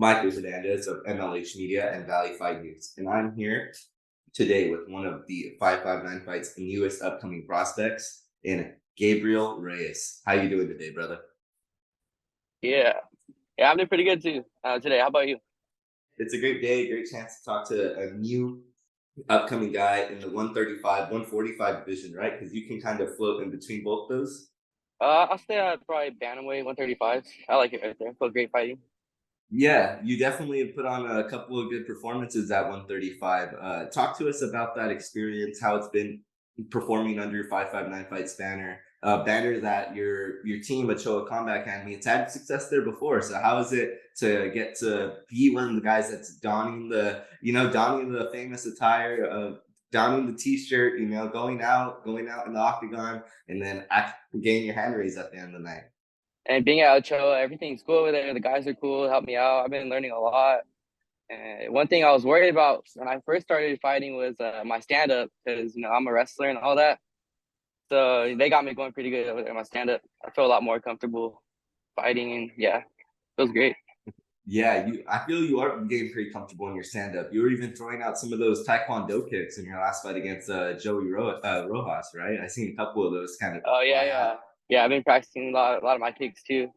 Michael Hernandez of MLH Media and Valley Fight News, and I'm here today with one of the 559 fights newest upcoming prospects in Gabriel Reyes. How you doing today, brother? Yeah, yeah, I'm doing pretty good too today. How about you? It's a great day, great chance to talk to a new upcoming guy in the 135, 145 division, right? Because you can kind of float in between both those. I'll stay at probably Bantamweight 135. I like it right there. Feel great fighting. Yeah, you definitely have put on a couple of good performances at 135. Talk to us about that experience, how it's been performing under your 559 fights banner that your team Ochoa Combat Academy. It's had success there before. So how is it to get to be one of the guys that's donning the famous attire of donning the t-shirt, going out in the octagon, and then getting your hand raised at the end of the night? And being at Ochoa, everything's cool over there. The guys are cool, help me out. I've been learning a lot. And one thing I was worried about when I first started fighting was my stand up because I'm a wrestler and all that. So they got me going pretty good over there. My stand up, I feel a lot more comfortable fighting, and yeah, it feels great. Yeah, I feel you are getting pretty comfortable in your stand up. You were even throwing out some of those Taekwondo kicks in your last fight against Rojas, right? I seen a couple of those kind of Oh yeah, fly yeah, out. yeah. I've been practicing a lot of my kicks too.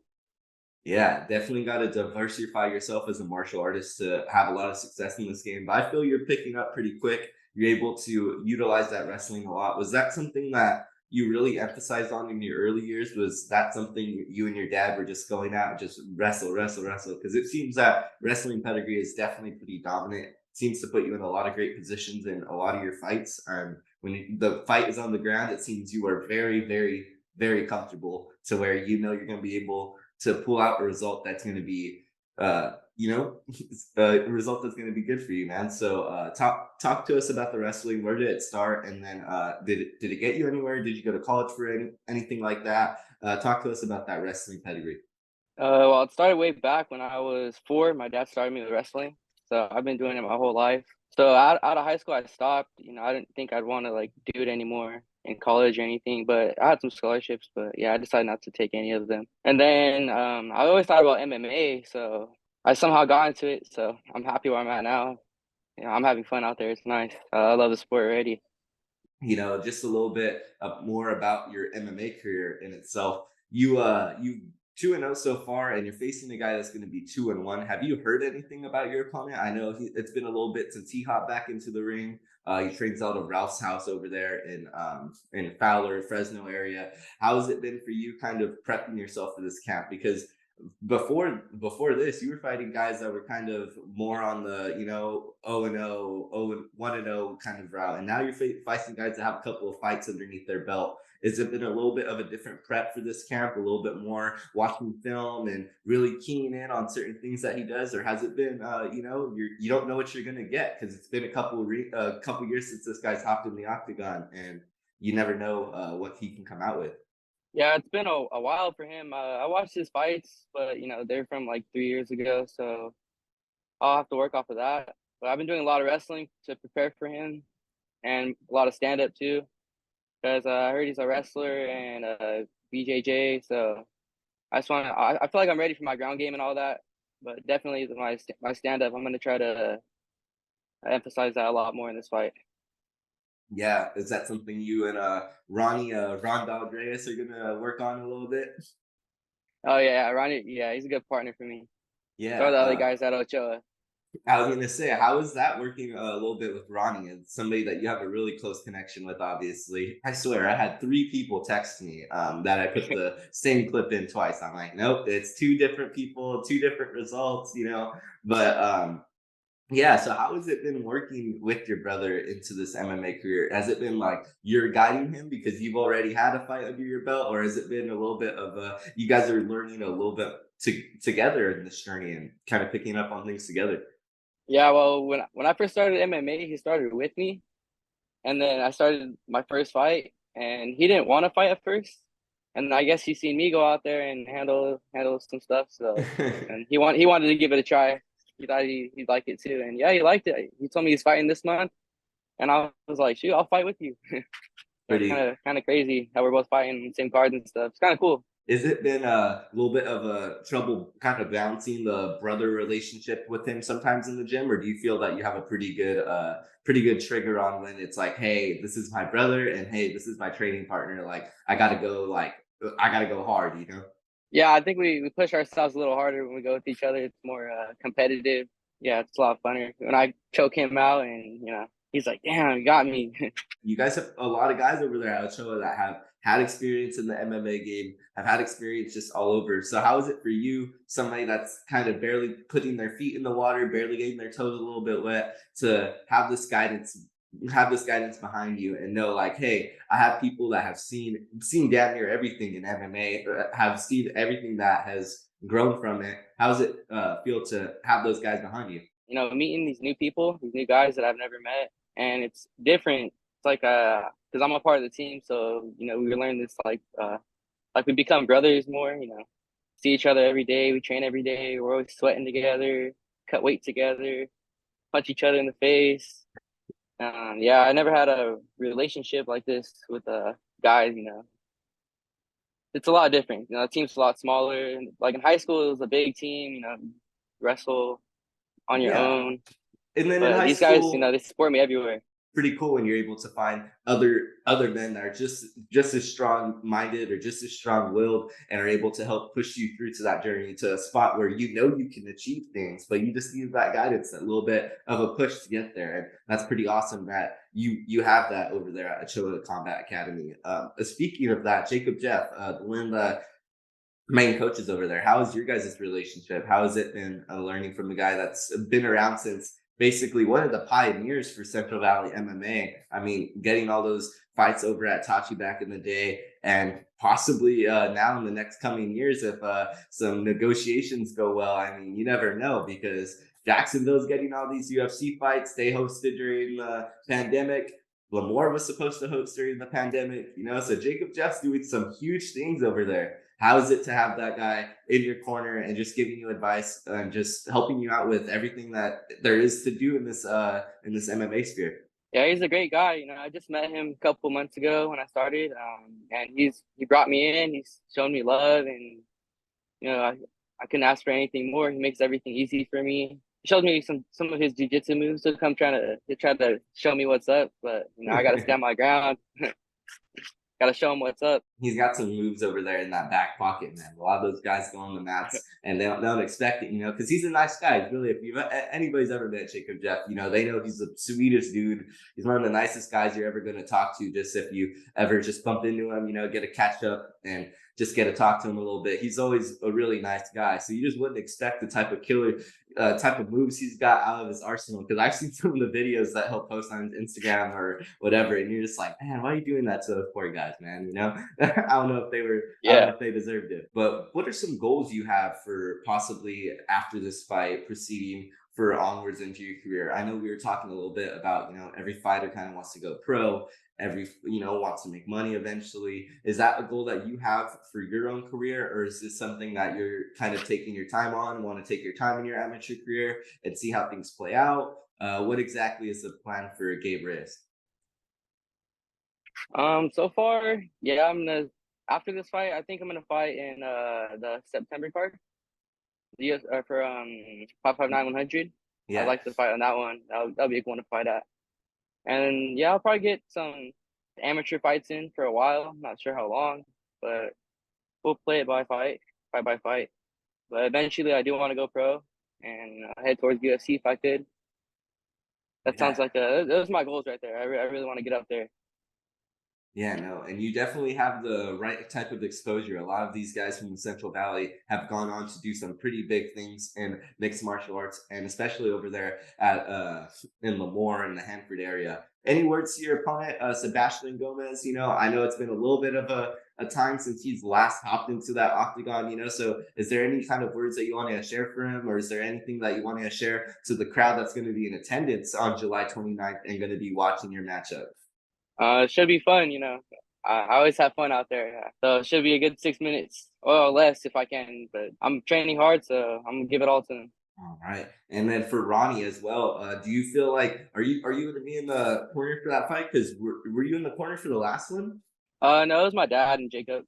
Yeah, definitely got to diversify yourself as a martial artist to have a lot of success in this game. But I feel you're picking up pretty quick. You're able to utilize that wrestling a lot. Was that something that you really emphasized on in your early years? Was that something you and your dad were just going out and just wrestle, wrestle, wrestle? Because it seems that wrestling pedigree is definitely pretty dominant. Seems to put you in a lot of great positions in a lot of your fights. When the fight is on the ground, it seems you are very, very, very comfortable to where you're going to be able to pull out a result that's going to be uh you know a result that's going to be good for you, man. So talk to us about the wrestling. Where did it start, and then did it get you anywhere? Did you go to college for anything like that? Talk to us about that wrestling pedigree. Well, it started way back when I was 4. My dad started me with wrestling, so I've been doing it my whole life. So out of high school, I stopped. I didn't think I'd want to like do it anymore in college or anything. But I had some scholarships, but yeah, I decided not to take any of them. And then I always thought about MMA, so I somehow got into it. So I'm happy where I'm at now. I'm having fun out there. It's nice. I love the sport already. Just a little bit more about your MMA career in itself. You 2-0 so far, and you're facing a guy that's going to be 2-1. Have you heard anything about your opponent? I know it's been a little bit since he hopped back into the ring. He trains out of Ralph's house over there in Fowler, Fresno area. How has it been for you, kind of prepping yourself for this camp? Because before this, you were fighting guys that were kind of more on the 0-0, 1-0 kind of route, and now you're fighting guys that have a couple of fights underneath their belt. Has it been a little bit of a different prep for this camp? A little bit more watching film and really keying in on certain things that he does, or has it been you don't know what you're gonna get because it's been a couple years since this guy's hopped in the octagon, and you never know what he can come out with. Yeah, it's been a while for him. I watched his fights, but they're from like 3 years ago, so I'll have to work off of that. But I've been doing a lot of wrestling to prepare for him, and a lot of stand up too, because I heard he's a wrestler and BJJ. So I just want to. I feel like I'm ready for my ground game and all that, but definitely my stand up. I'm gonna try to emphasize that a lot more in this fight. Yeah, is that something you and Ron Dog Reyes are gonna work on a little bit? Oh yeah, Ronnie. Yeah, he's a good partner for me. So Yeah, are the other guys at Ochoa. I was gonna say, how is that working a little bit with Ronnie? And somebody that you have a really close connection with, obviously. I swear, I had 3 people text me that I put the same clip in twice. I'm like, nope, it's 2 different people, 2 different results. But yeah, so how has it been working with your brother into this MMA career? Has it been like you're guiding him because you've already had a fight under your belt, or has it been a little bit of you guys are learning a little bit together in this journey and kind of picking up on things together? Yeah, well, when I first started MMA, he started with me, and then I started my first fight, and he didn't want to fight at first, and I guess he seen me go out there and handle some stuff, so and he wanted to give it a try. He thought he'd like it too, and yeah, he liked it. He told me he's fighting this month, and I was like, shoot, I'll fight with you. So it's Pretty kind of crazy how we're both fighting the same cards and stuff. It's kind of cool. Is it been a little bit of a trouble kind of balancing the brother relationship with him sometimes in the gym, or do you feel that you have a pretty good trigger on when it's like, hey, this is my brother, and hey, this is my training partner. Like, I gotta go hard, you know? Yeah, I think we push ourselves a little harder when we go with each other. It's more competitive. Yeah, it's a lot funner when I choke him out, and he's like, "Damn, you got me." You guys have a lot of guys over there at Ochoa that have had experience in the MMA game, have had experience just all over. So how is it for you, somebody that's kind of barely putting their feet in the water, barely getting their toes a little bit wet, to have this guidance behind you and know like, hey, I have people that have seen damn near everything in MMA, have seen everything that has grown from it. How does it feel to have those guys behind you? Meeting these new people, these new guys that I've never met, and it's different. It's like because I'm a part of the team, so we learn this like we become brothers more. See each other every day. We train every day. We're always sweating together, cut weight together, punch each other in the face. Yeah, I never had a relationship like this with guys. It's a lot different. The team's a lot smaller. Like in high school, it was a big team. Wrestle on your Yeah. own. And then in But high these guys, school, they support me everywhere. pretty cool when you're able to find other men that are just as strong minded or just as strong willed and are able to help push you through to that journey to a spot where you know you can achieve things, but you just need that guidance, that little bit of a push to get there. And that's pretty awesome that you have that over there at Ochoa Combat Academy. Speaking of that, Jacob Jeff, one of the main coaches over there. How is your guys' relationship? How has it been learning from a guy that's been around since basically one of the pioneers for Central Valley MMA? I mean, getting all those fights over at Tachi back in the day, and possibly now in the next coming years, if some negotiations go well. I mean, you never know because Jacksonville's getting all these UFC fights they hosted during the pandemic. Lamore was supposed to host during the pandemic, so Jacob Jeff's doing some huge things over there. How is it to have that guy in your corner and just giving you advice and just helping you out with everything that there is to do in this MMA sphere? Yeah, he's a great guy. I just met him a couple months ago when I started, and he brought me in. He's shown me love, and I couldn't ask for anything more. He makes everything easy for me. He showed me some of his jujitsu moves to try to show me what's up, but I got to stand my ground. Got to show him what's up. He's got some moves over there in that back pocket, man. A lot of those guys go on the mats and they don't expect it, because he's a nice guy. Really, if anybody's ever met Jacob Jeff, they know he's the sweetest dude. He's one of the nicest guys you're ever going to talk to. Just if you ever just bump into him, get a catch up and just get to talk to him a little bit. He's always a really nice guy. So you just wouldn't expect the type of killer type of moves he's got out of his arsenal. Because I've seen some of the videos that he'll post on his Instagram or whatever, and you're just like, man, why are you doing that to those poor guys, man? I don't know if I don't know Yeah. if they deserved it. But what are some goals you have for possibly after this fight proceeding for onwards into your career? I know we were talking a little bit about, every fighter kind of wants to go pro, every wants to make money eventually. Is that a goal that you have for your own career, or is this something that you're kind of taking your time on, want to take your time in your amateur career and see how things play out? What exactly is the plan for Gabe Reyes? So far, yeah, after this fight, I think I'm gonna fight in the September card. The US for 559 100. I'd Yeah. like to fight on that one. That'll be a good one to fight at. And yeah, I'll probably get some amateur fights in for a while. Not sure how long, but we'll play it by fight by fight. But eventually, I do want to go pro and head towards UFC if I could. That sounds Yeah. like those are my goals right there. I really want to get up there. Yeah, no, and you definitely have the right type of exposure. A lot of these guys from the Central Valley have gone on to do some pretty big things in mixed martial arts, and especially over there at in Lemoore in the Hanford area. Any words to your opponent, Sebastian Gomez? I know it's been a little bit of a time since he's last hopped into that octagon. So is there any kind of words that you want to share for him, or is there anything that you want to share to the crowd that's going to be in attendance on July 29th and going to be watching your matchup? It should be fun. I always have fun out there. Yeah. So it should be a good 6 minutes or less if I can. But I'm training hard, so I'm gonna give it all to them. All right. And then for Ronnie as well, do you feel like are you going to be in the corner for that fight? Because were you in the corner for the last one? No, it was my dad and Jacob.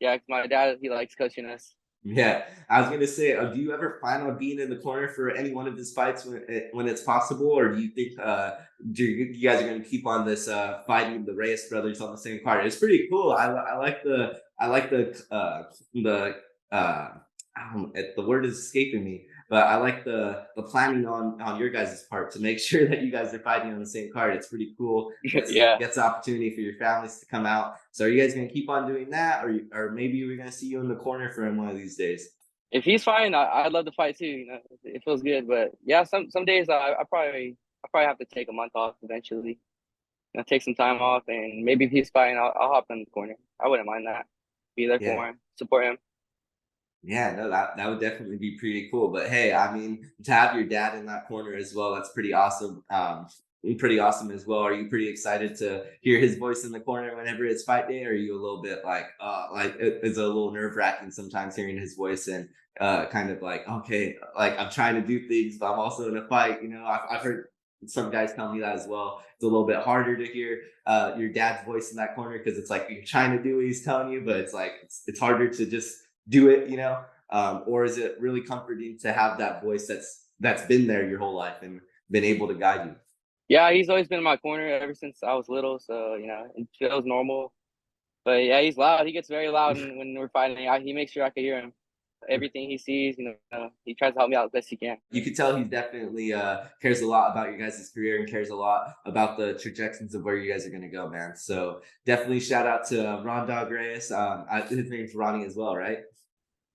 Yeah, 'cause my dad, he likes coaching us. Yeah, I was gonna say, do you ever plan on being in the corner for any one of his fights when it's possible, or do you think you guys are gonna keep on this fighting the Reyes brothers on the same card? It's pretty cool. I like the the word is escaping me, but I like the planning on your guys' part to make sure that you guys are fighting on the same card. It's pretty cool. Yeah. Gets the opportunity for your families to come out. So are you guys gonna keep on doing that, or maybe we're gonna see you in the corner for him one of these days? If he's fine, I'd love to fight too. It feels good. But yeah, some days I probably have to take a month off eventually. Take some time off, and maybe if he's fine, I'll hop in the corner. I wouldn't mind that. Be there Yeah. for him, support him. Yeah, no, that would definitely be pretty cool. But hey, I mean, to have your dad in that corner as well, that's pretty awesome. Pretty awesome as well. Are you pretty excited to hear his voice in the corner whenever it's fight day? Or are you a little bit like it's a little nerve wracking sometimes hearing his voice and kind of like, okay, like I'm trying to do things, but I'm also in a fight. You know, I've heard some guys tell me that as well. It's a little bit harder to hear your dad's voice in that corner because it's like you're trying to do what he's telling you, but it's like it's harder to just do it, you know? Or is it really comforting to have that voice that's been there your whole life and been able to guide you? Yeah, he's always been in my corner ever since I was little, so it feels normal. But yeah, he's loud. He gets very loud when we're fighting. He makes sure I can hear him. Everything he sees, he tries to help me out as best he can. You could tell he definitely cares a lot about your guys' career and cares a lot about the trajectories of where you guys are going to go, man. So definitely shout out to Ron Dog Reyes. His name's Ronnie as well, right?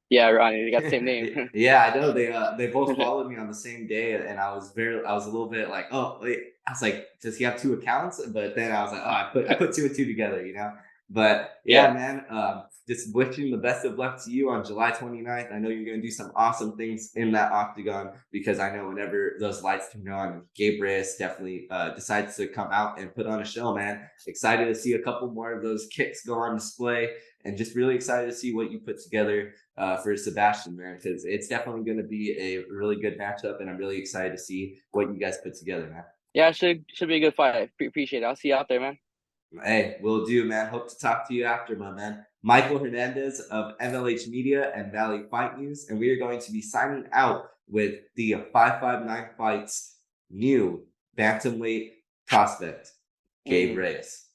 Yeah, Ronnie, they got the same name. Yeah, I know they both followed me on the same day, and I was a little bit like, oh wait, I was like, does he have two accounts? But then I was like, oh, I put two and two together, you know. But Yeah. yeah, man, just wishing the best of luck to you on July 29th. I know you're gonna do some awesome things in that octagon because I know whenever those lights turn on, Gabe Reyes definitely decides to come out and put on a show, man. Excited to see a couple more of those kicks go on display, and just really excited to see what you put together for Sebastian, man, because it's definitely going to be a really good matchup, and I'm really excited to see what you guys put together, man. Yeah, should be a good fight. Appreciate it. I'll see you out there, man. Hey, will do, man. Hope to talk to you after, my man. Michael Hernandez of MLH Media and Valley Fight News, and we are going to be signing out with the 559 Fights new bantamweight prospect, Gabe Mhm. Reyes.